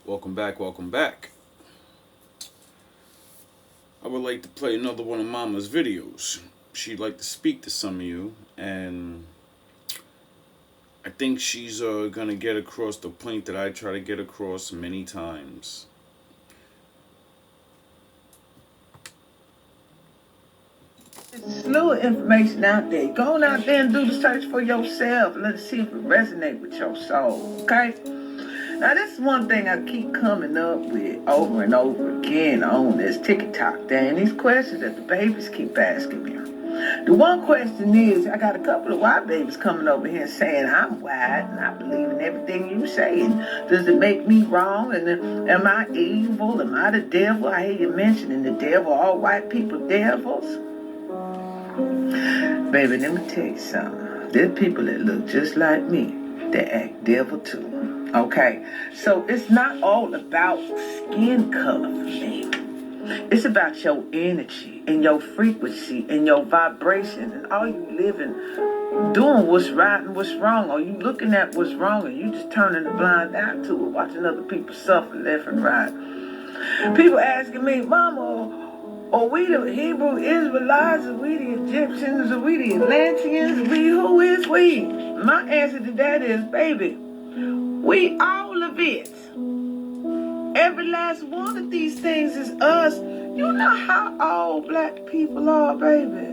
Welcome back, welcome back. I would like to play another one of Mama's videos. She'd like to speak to some of you, and I think she's gonna get across the point that I try to get across many times. Slew of information out there. Go on out there and do the search for yourself. Let's see if it resonates with your soul. Okay? Now this is one thing I keep coming up with over and over again on this TikTok thing. These questions that the babies keep asking me. The one question is, I got a couple of white babies coming over here saying I'm white and I believe in everything you saying. Does it make me wrong? And am I evil? Am I the devil? I hear you mentioning the devil. All white people devils? Baby, let me tell you something. There's people that look just like me that act devil too. Okay? So it's not all about skin color for me. It's about your energy and your frequency and your vibration and all you living, doing what's right and what's wrong. Or you looking at what's wrong and you just turning a blind eye to it, watching other people suffer left and right. People asking me, Mama, are we the Hebrew Israelites? Are we the Egyptians? Are we the Atlanteans? Who is we? My answer to that is, baby, we all of it. Every last one of these things is us. You know how old black people are, baby.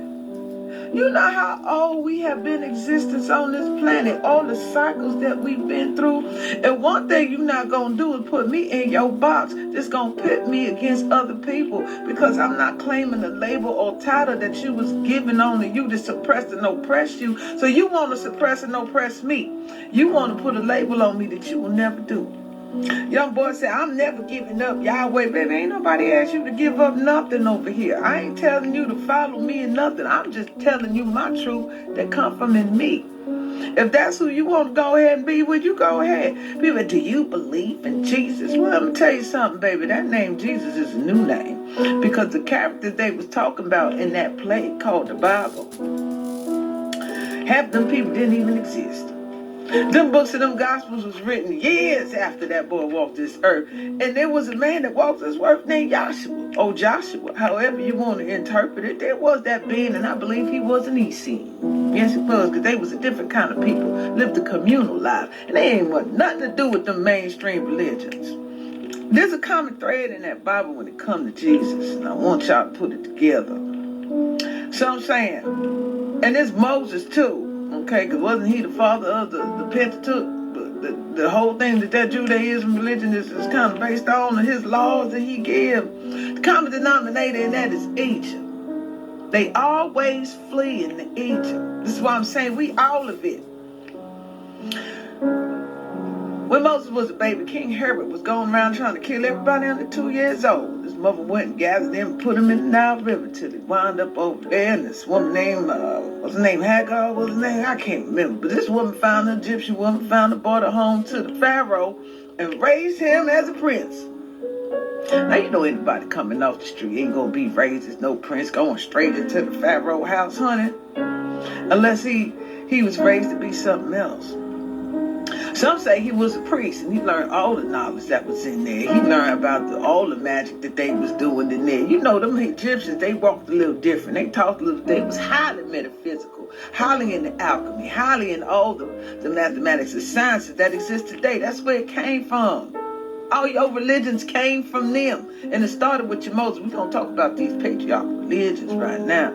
You know how old we have been in existence on this planet, all the cycles that we've been through. And one thing you're not going to do is put me in your box that's going to pit me against other people, because I'm not claiming a label or title that you was given on to you to suppress and oppress you. So you want to suppress and oppress me. You want to put a label on me that you will never do. Young boy said, I'm never giving up. Yahweh, baby, ain't nobody asked you to give up nothing over here. I ain't telling you to follow me in nothing. I'm just telling you my truth that come from in me. If that's who you want to go ahead and be with, you go ahead. People, do you believe in Jesus? Well, I'm going to tell you something, baby. That name Jesus is a new name, because the characters they was talking about in that play called the Bible, half them people didn't even exist. Them books and them gospels was written years after that boy walked this earth. And there was a man that walked this earth named Joshua, or Joshua, however you want to interpret it. There was that being, and I believe he was an Essene. Yes, it was, because they was a different kind of people, lived a communal life. And they ain't want nothing to do with the mainstream religions. There's a common thread in that Bible when it comes to Jesus, and I want y'all to put it together. So I'm saying, and it's Moses too. Okay, because wasn't he the father of the Pentateuch? The whole thing that Judaism religion is kind of based on his laws that he gave. The common denominator in that is Egypt. They always flee into Egypt. This is why I'm saying we all of it. When Moses was a baby, King Herod was going around trying to kill everybody under 2 years old. His mother went and gathered them and put them in the Nile River till they wound up over there. And this woman named, what's her name, Hagar, what's her name? I can't remember. But this woman found an Egyptian woman, found her, brought her home to the Pharaoh, and raised him as a prince. Now, you know anybody coming off the street ain't going to be raised as no prince going straight into the Pharaoh house, honey. Unless he was raised to be something else. Some say he was a priest and he learned all the knowledge that was in there. He learned about all the magic that they was doing in there. You know, them Egyptians, they walked a little different. They talked a little, they was highly metaphysical, highly in the alchemy, highly in all the mathematics and sciences that exist today. That's where it came from. All your religions came from them. And it started with your Moses. We're going to talk about these patriarchal religions right now.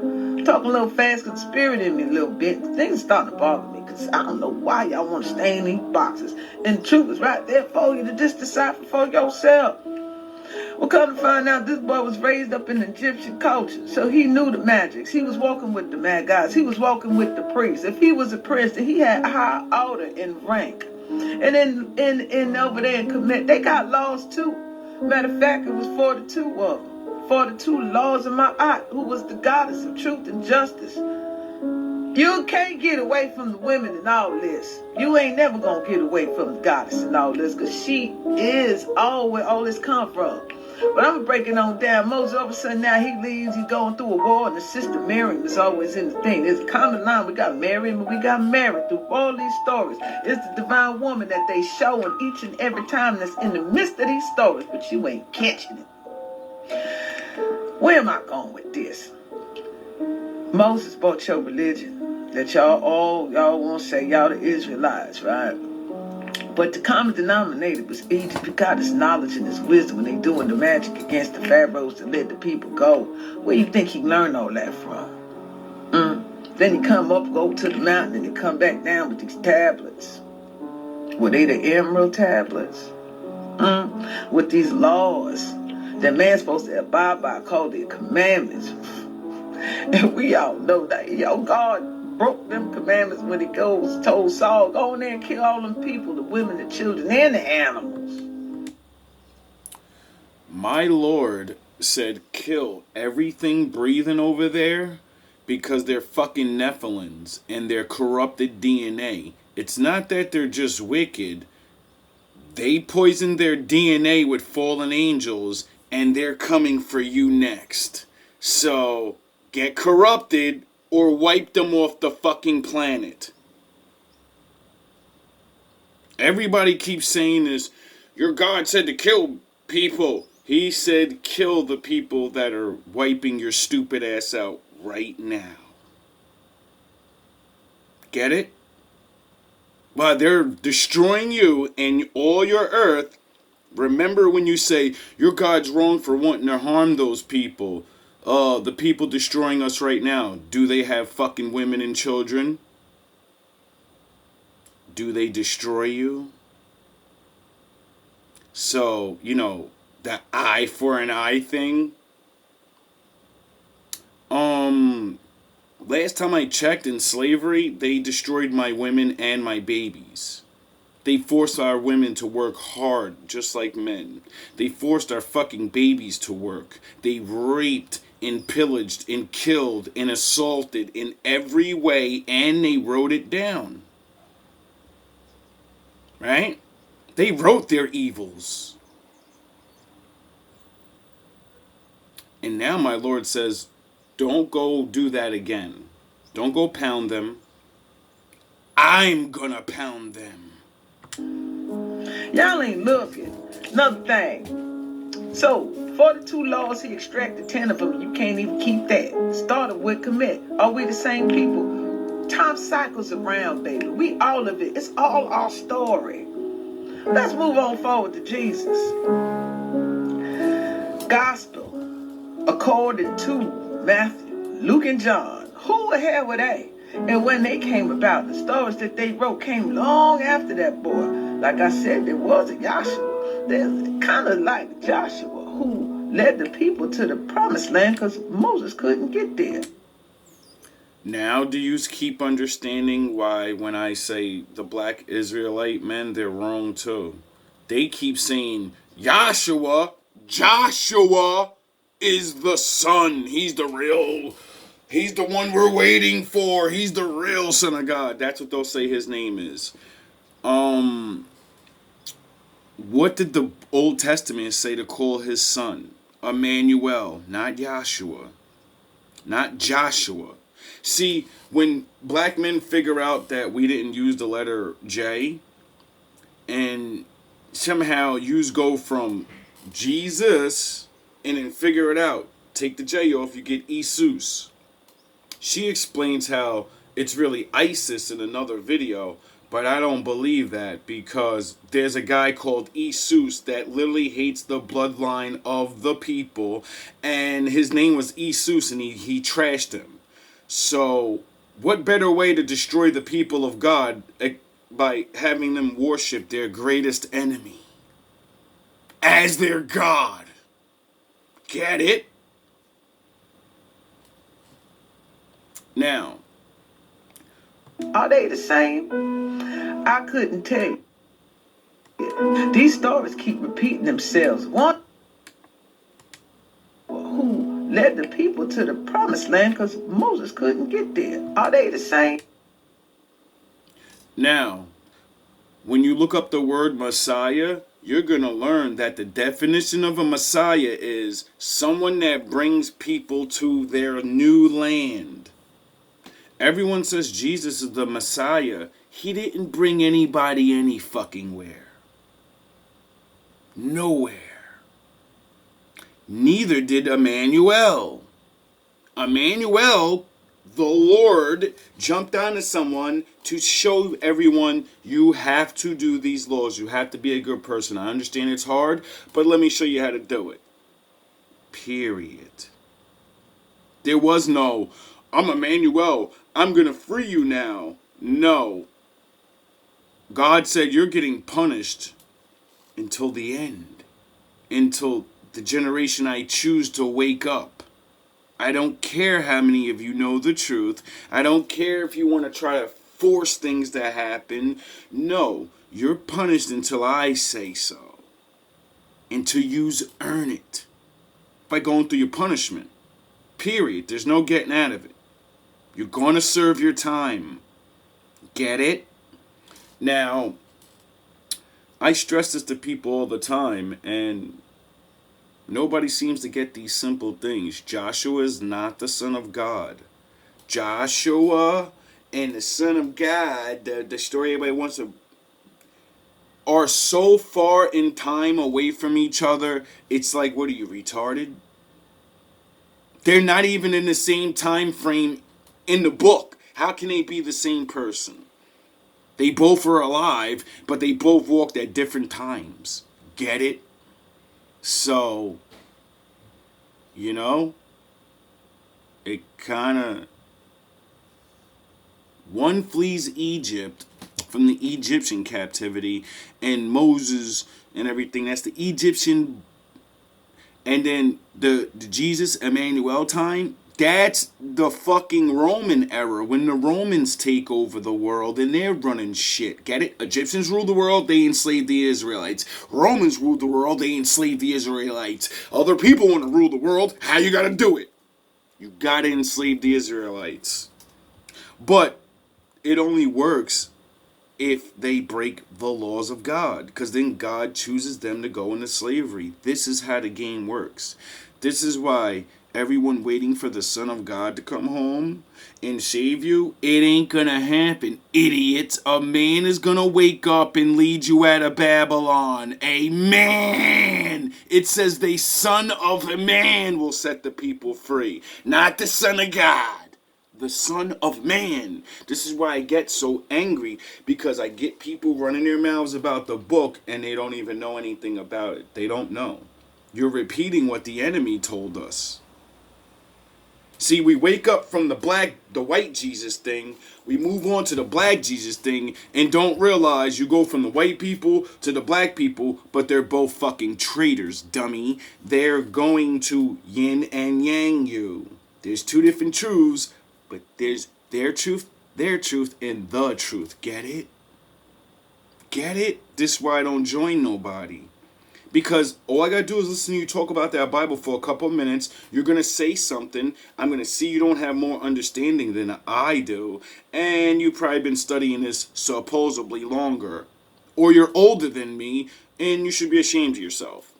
Talk a little fast because the spirit in me a little bit. Things are starting to bother me because I don't know why y'all want to stay in these boxes. And the truth is right there for you to just decipher for yourself. Well, come to find out, this boy was raised up in Egyptian culture, so he knew the magics. He was walking with the mad guys. He was walking with the priests. If he was a prince, then he had high order and rank. And in over there in Kemet, they got laws too. Matter of fact, it was 42 of them. 42 laws of Ma'at, who was the goddess of truth and justice. You can't get away from the women and all this. You ain't never gonna get away from the goddess and all this, because she is all where all this come from. But I'm breaking on down. Moses, all of a sudden now he leaves, he's going through a war, and the sister Miriam is always in the thing. There's a common line. We got Miriam and we got Mary through all these stories. It's the divine woman that they show in each and every time that's in the midst of these stories, but you ain't catching it. Where am I going with this? Moses brought your religion that y'all want to say y'all the Israelites, right? But the common denominator was Egypt. You got his knowledge and his wisdom when they doing the magic against the pharaohs to let the people go. Where you think he learned all that from? Then he come up, go to the mountain, and he come back down with these tablets. Were they the emerald tablets? With these laws that man's supposed to abide by, called the commandments. And we all know that, God broke them commandments when he told Saul, go in there and kill all them people, the women, the children, and the animals. My Lord said kill everything breathing over there because they're fucking Nephilims and they're corrupted DNA. It's not that they're just wicked. They poisoned their DNA with fallen angels and they're coming for you next. So get corrupted or wipe them off the fucking planet. Everybody keeps saying this. Your God said to kill people. He said kill the people that are wiping your stupid ass out right now. Get it? But they're destroying you and all your earth. Remember when you say your God's wrong for wanting to harm those people. The people destroying us right now, do they have fucking women and children? Do they destroy you? So, that eye for an eye thing. Last time I checked, in slavery, they destroyed my women and my babies. They forced our women to work hard, just like men. They forced our fucking babies to work. They raped and pillaged and killed and assaulted in every way, and they wrote it down. Right? They wrote their evils. And now my Lord says, don't go do that again. Don't go pound them. I'm gonna pound them. Y'all ain't looking. Another thing. So, 42 laws, he extracted 10 of them. You can't even keep that. Started with commit. Are we the same people? Time cycles around, baby. We all of it. It's all our story. Let's move on forward to Jesus. Gospel, according to Matthew, Luke, and John. Who the hell were they? And when they came about, the stories that they wrote came long after that boy. Like I said, there was a Joshua. There's kind of like Joshua who led the people to the promised land because Moses couldn't get there. Now do you keep understanding why when I say the black Israelite men, they're wrong too? They keep saying Joshua is the son. He's the one we're waiting for. He's the real son of God. That's what they'll say his name is. What did the Old Testament say to call his son? Emmanuel, not Joshua. Not Joshua. See, when black men figure out that we didn't use the letter J, and somehow you go from Jesus and then figure it out, take the J off, you get Jesus. She explains how it's really ISIS in another video, but I don't believe that because there's a guy called Jesus that literally hates the bloodline of the people, and his name was Jesus, and he trashed him. So, what better way to destroy the people of God by having them worship their greatest enemy as their God? Get it? Now, are they the same? I couldn't tell you. These stories keep repeating themselves. One who led the people to the promised land because Moses couldn't get there. Are they the same? Now, when you look up the word Messiah, you're going to learn that the definition of a Messiah is someone that brings people to their new land. Everyone says Jesus is the Messiah. He didn't bring anybody any fucking where. Nowhere. Neither did Emmanuel. Emmanuel, the Lord, jumped onto someone to show everyone you have to do these laws. You have to be a good person. I understand it's hard, but let me show you how to do it. Period. There was no, I'm Emmanuel, I'm going to free you now. No. God said you're getting punished until the end. Until the generation I choose to wake up. I don't care how many of you know the truth. I don't care if you want to try to force things to happen. No, you're punished until I say so. Until you earn it. By going through your punishment. Period. There's no getting out of it. You're going to serve your time. Get it? Now, I stress this to people all the time, and nobody seems to get these simple things. Joshua is not the son of God. Joshua and the son of God, the story everybody wants to, are so far in time away from each other, it's like, what are you, retarded? They're not even in the same time frame in the book. How can they be the same person? They both are alive, but they both walked at different times. Get it? So, you know, it kind of... One flees Egypt from the Egyptian captivity, and Moses and everything. That's the Egyptian. And then the Jesus Emmanuel time, that's the fucking Roman era, when the Romans take over the world and they're running shit. Get it? Egyptians ruled the world, they enslaved the Israelites. Romans ruled the world, they enslaved the Israelites. Other people want to rule the world, how you gotta do it? You gotta enslave the Israelites. But it only works if they break the laws of God, because then God chooses them to go into slavery. This is how the game works. This is why everyone waiting for the Son of God to come home and save you, it ain't gonna happen, idiots. A man is gonna wake up and lead you out of Babylon. A man! It says the Son of a Man will set the people free, not the Son of God. The Son of Man. This is why I get so angry, because I get people running their mouths about the book and they don't even know anything about it. They don't know. You're repeating what the enemy told us. See, we wake up from the white Jesus thing, we move on to the black Jesus thing, and don't realize you go from the white people to the black people, but they're both fucking traitors, dummy. They're going to yin and yang you. There's two different truths, but there's their truth, and the truth. Get it? Get it? This is why I don't join nobody. Because all I gotta do is listen to you talk about that Bible for a couple of minutes. You're gonna say something. I'm gonna see you don't have more understanding than I do. And you've probably been studying this supposedly longer. Or you're older than me, and you should be ashamed of yourself.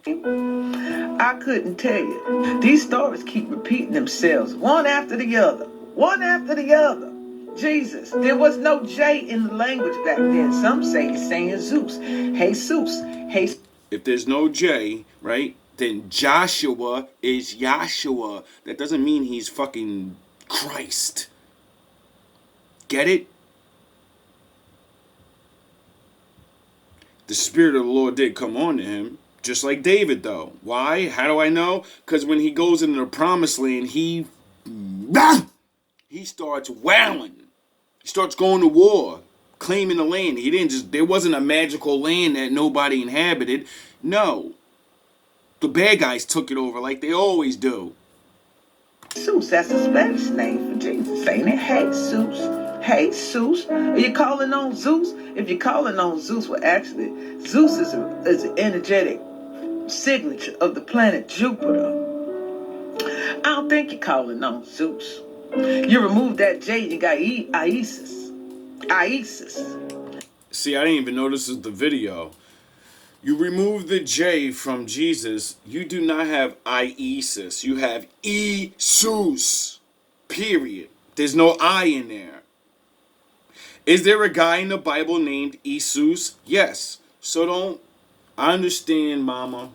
I couldn't tell you. These stories keep repeating themselves, one after the other. One after the other. Jesus. There was no J in the language back then. Some say he's saying Zeus. Jesus. Hey. If there's no J, right, then Joshua is Yahshua. That doesn't mean he's fucking Christ. Get it? The Spirit of the Lord did come on to him, just like David, though. Why? How do I know? Because when he goes into the promised land, he starts wowing. He starts going to war, claiming the land. There wasn't a magical land that nobody inhabited. No. The bad guys took it over like they always do. Jesus, that's a Spanish name for Jesus, ain't it? Jesus. Are you calling on Zeus? If you're calling on Zeus, well, actually, Zeus is an energetic signature of the planet Jupiter. I don't think you're calling on Zeus. You remove that J, you got Isis. See, I didn't even know this is the video. You remove the J from Jesus, you do not have Iesus. You have Jesus. Period. There's no I in there. Is there a guy in the Bible named Jesus? Yes. So don't. I understand, Mama.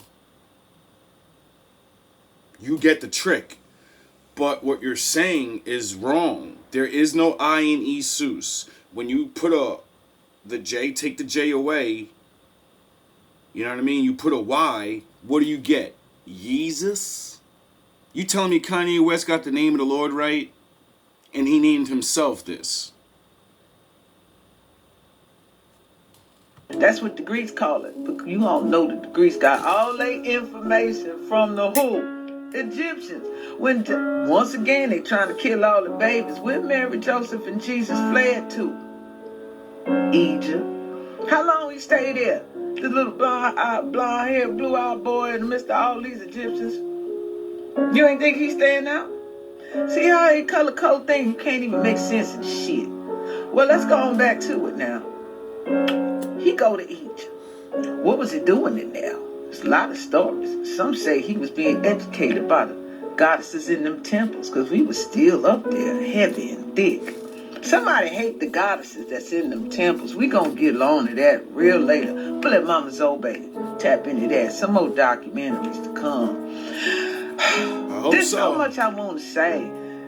You get the trick. But what you're saying is wrong. There is no I in Jesus. When you put the J, take the J away, you know what I mean? You put a Y, what do you get? Jesus? You telling me Kanye West got the name of the Lord right? And he named himself this. That's what the Greeks call it. But you all know that the Greeks got all their information from the who? Egyptians. Once again, they trying to kill all the babies. Where Mary, Joseph, and Jesus fled to? Egypt. How long he stayed there? The little blonde hair, blue-eyed boy in the midst of all these Egyptians. You ain't think he's staying out? See how he color code things? You can't even make sense of shit. Well, let's go on back to it now. He go to Egypt. What was he doing in there? There's a lot of stories. Some say he was being educated by the goddesses in them temples because we was still up there, heavy and thick. Somebody hate the goddesses that's in them temples. We gonna get on to that real later. But let Mama Zobe tap into that. Some more documentaries to come. I hope There's so. so much I want to say.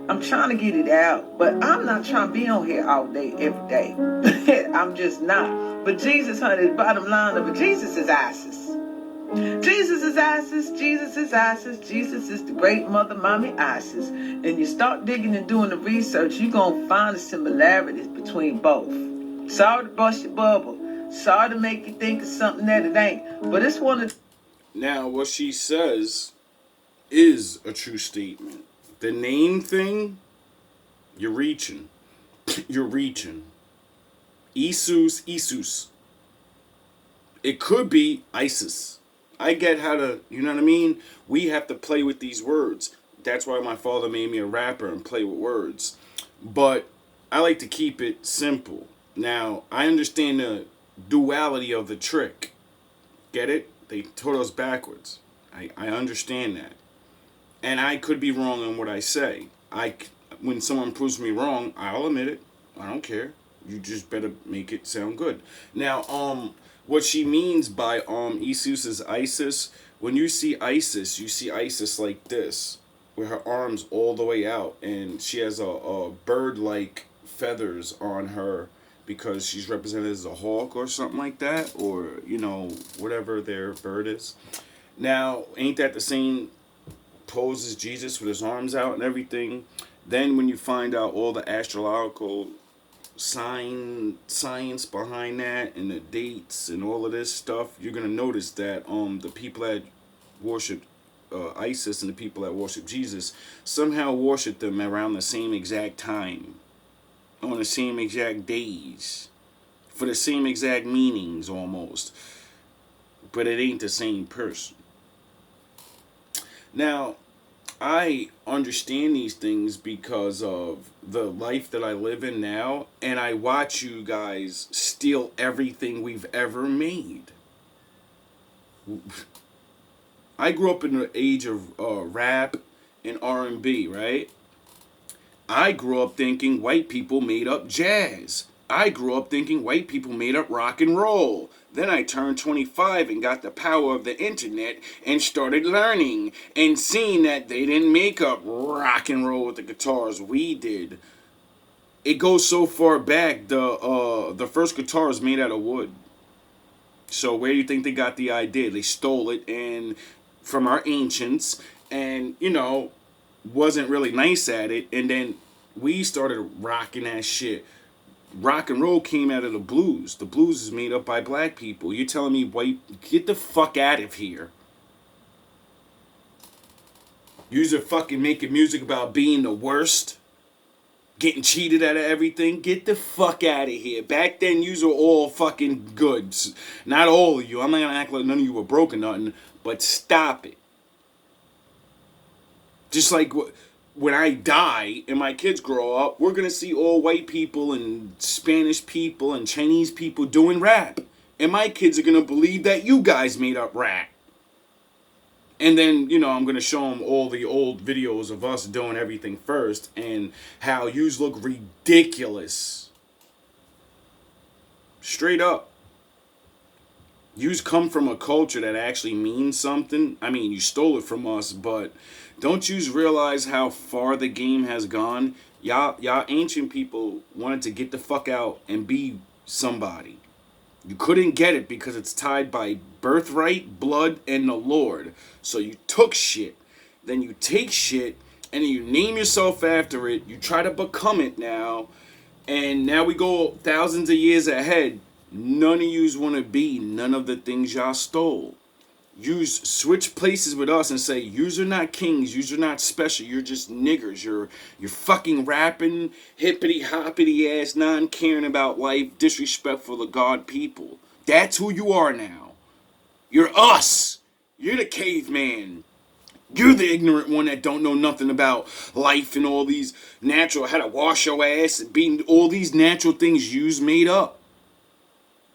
I'm trying to get it out, but I'm not trying to be on here all day, every day. I'm just not. But Jesus, honey, the bottom line of it, Jesus is Isis. Jesus is Isis, Jesus is Isis, Jesus is the great mother, mommy Isis. And you start digging and doing the research, you're going to find the similarities between both. Sorry to bust your bubble. Sorry to make you think of something that it ain't. But it's one of... Now, what she says is a true statement. The name thing, you're reaching. You're reaching. Isus. It could be ISIS. I get how to, you know what I mean? We have to play with these words. That's why my father made me a rapper and play with words. But I like to keep it simple. Now, I understand the duality of the trick. Get it? They taught us backwards. I understand that. And I could be wrong on what I say. When someone proves me wrong, I'll admit it. I don't care. You just better make it sound good. Now, what she means by Isus is Isis. When you see Isis like this, with her arms all the way out, and she has a bird-like feathers on her because she's represented as a hawk or something like that, or whatever their bird is. Now, ain't that the same pose as Jesus with his arms out and everything? Then when you find out all the astrological science behind that and the dates and all of this stuff, you're gonna notice that the people that worship Isis and the people that worship Jesus somehow worship them around the same exact time, on the same exact days, for the same exact meanings almost, but it ain't the same person. Now, I understand these things because of the life that I live in now, and I watch you guys steal everything we've ever made. I grew up in the age of rap and R&B, right? I grew up thinking white people made up jazz. I grew up thinking white people made up rock and roll. Then I turned 25 and got the power of the internet and started learning and seeing that they didn't make up rock and roll with the guitars we did. It goes so far back, the first guitar was made out of wood. So where do you think they got the idea? They stole it and from our ancients and, wasn't really nice at it, and then we started rocking that shit. Rock and roll came out of the blues. The blues is made up by black people. You're telling me white? Get the fuck out of here. You're fucking making music about being the worst, getting cheated out of everything. Get the fuck out of here. Back then, yous were all fucking goods. Not all of you. I'm not gonna act like none of you were broke or nothing, but stop it. Just like when I die and my kids grow up, we're going to see all white people and Spanish people and Chinese people doing rap. And my kids are going to believe that you guys made up rat. And then, I'm going to show them all the old videos of us doing everything first and how yous look ridiculous. Straight up. Yous come from a culture that actually means something. I mean, you stole it from us, but don't yous realize how far the game has gone? Y'all ancient people wanted to get the fuck out and be somebody. You couldn't get it because it's tied by birthright, blood, and the Lord. So you took shit. Then you take shit and then you name yourself after it. You try to become it now. And now we go thousands of years ahead. None of yous want to be none of the things y'all stole. Yous switch places with us and say, yous are not kings, yous are not special, you're just niggers, you're fucking rapping, hippity hoppity ass, non-caring about life, disrespectful to God people. That's who you are now. You're us. You're the caveman. You're the ignorant one that don't know nothing about life and all these natural, how to wash your ass and being all these natural things yous made up.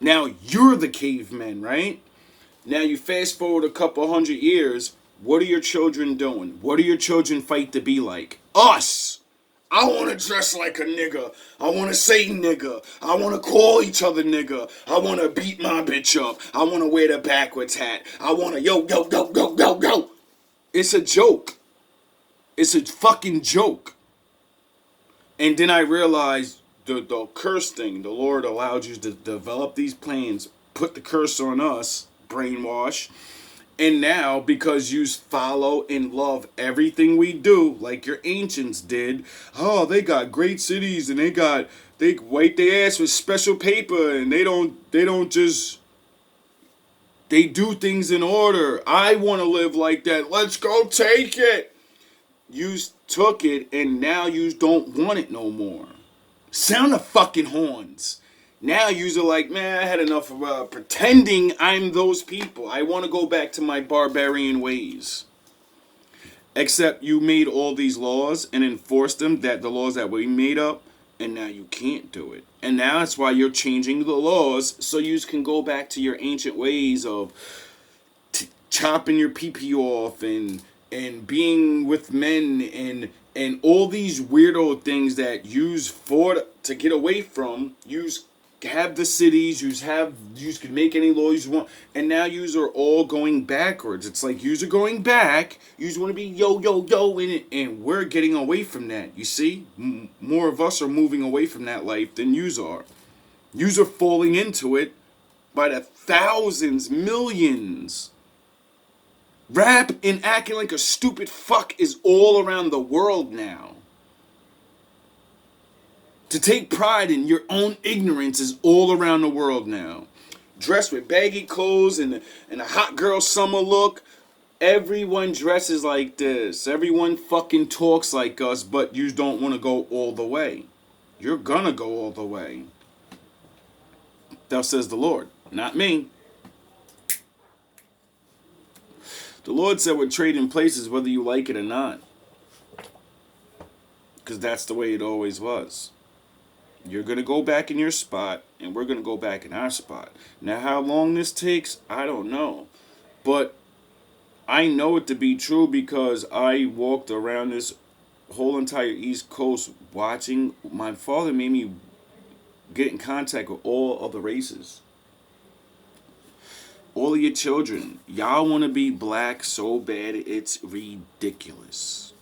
Now you're the cavemen, right? Now you fast forward a couple hundred years, what are your children doing? What do your children fight to be like? Us! I want to dress like a nigga. I want to say nigga. I want to call each other nigga. I want to beat my bitch up. I want to wear the backwards hat. I want to yo. It's a joke. It's a fucking joke. And then I realized the curse thing, the Lord allowed you to develop these plans, put the curse on us, brainwash, and now because you follow and love everything we do like your ancients did, they got great cities and they wipe their ass with special paper and they do things in order. I want to live like that. Let's go take it. You took it and now you don't want it no more. Sound the fucking horns. Now yous are like, man, I had enough of pretending I'm those people. I want to go back to my barbarian ways. Except you made all these laws and enforced them, that the laws that we made up, and now you can't do it. And now that's why you're changing the laws so yous can go back to your ancient ways of chopping your pee-pee off and being with men and all these weirdo things that yous fought to get away from. Yous have the cities, yous can make any laws you want, and now yous are all going backwards. It's like yous are going back, yous want to be yo in it, and we're getting away from that. You see, more of us are moving away from that life than yous are. Yous are falling into it by the thousands, millions. Rap and acting like a stupid fuck is all around the world now. To take pride in your own ignorance is all around the world now. Dressed with baggy clothes and a hot girl summer look. Everyone dresses like this. Everyone fucking talks like us, but you don't want to go all the way. You're gonna go all the way. Thus says the Lord, not me. The Lord said we're trading places whether you like it or not. Because that's the way it always was. You're going to go back in your spot, and we're going to go back in our spot. Now, how long this takes, I don't know. But I know it to be true because I walked around this whole entire East Coast watching. My father made me get in contact with all other races. All of your children. Y'all want to be black so bad, it's ridiculous.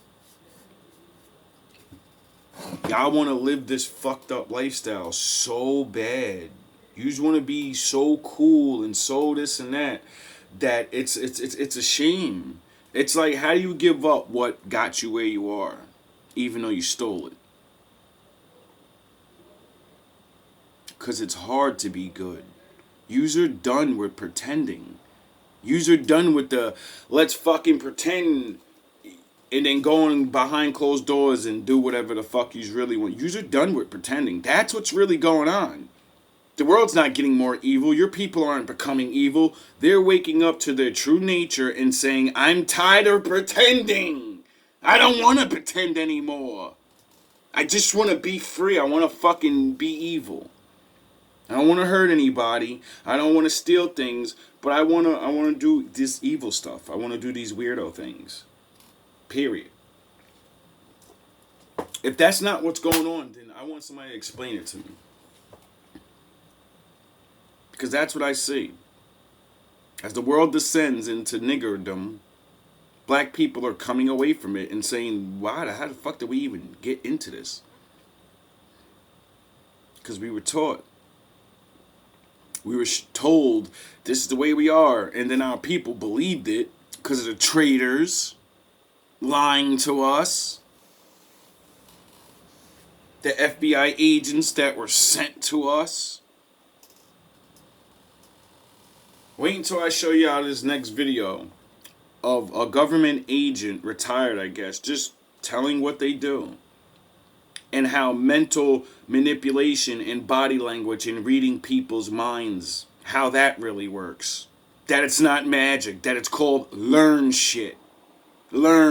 Y'all want to live this fucked up lifestyle so bad. You just want to be so cool and so this and that it's a shame. It's like, how do you give up what got you where you are, even though you stole it? Because it's hard to be good. Yous are done with pretending. Yous are done with the let's fucking pretend and then going behind closed doors and do whatever the fuck you really want. Yous are done with pretending. That's what's really going on. The world's not getting more evil. Your people aren't becoming evil. They're waking up to their true nature and saying, I'm tired of pretending. I don't want to pretend anymore. I just want to be free. I want to fucking be evil. I don't want to hurt anybody. I don't want to steal things, but I want to do this evil stuff. I want to do these weirdo things. Period. If that's not what's going on, then I want somebody to explain it to me. Because that's what I see. As the world descends into niggerdom, black people are coming away from it and saying, how the fuck did we even get into this? Because we were taught. We were told this is the way we are. And then our people believed it because of the traitors lying to us. The FBI agents that were sent to us. Wait until I show y'all this next video of a government agent, retired I guess, just telling what they do. And how mental manipulation and body language and reading people's minds, how that really works. That it's not magic, that it's called learn shit. Learn.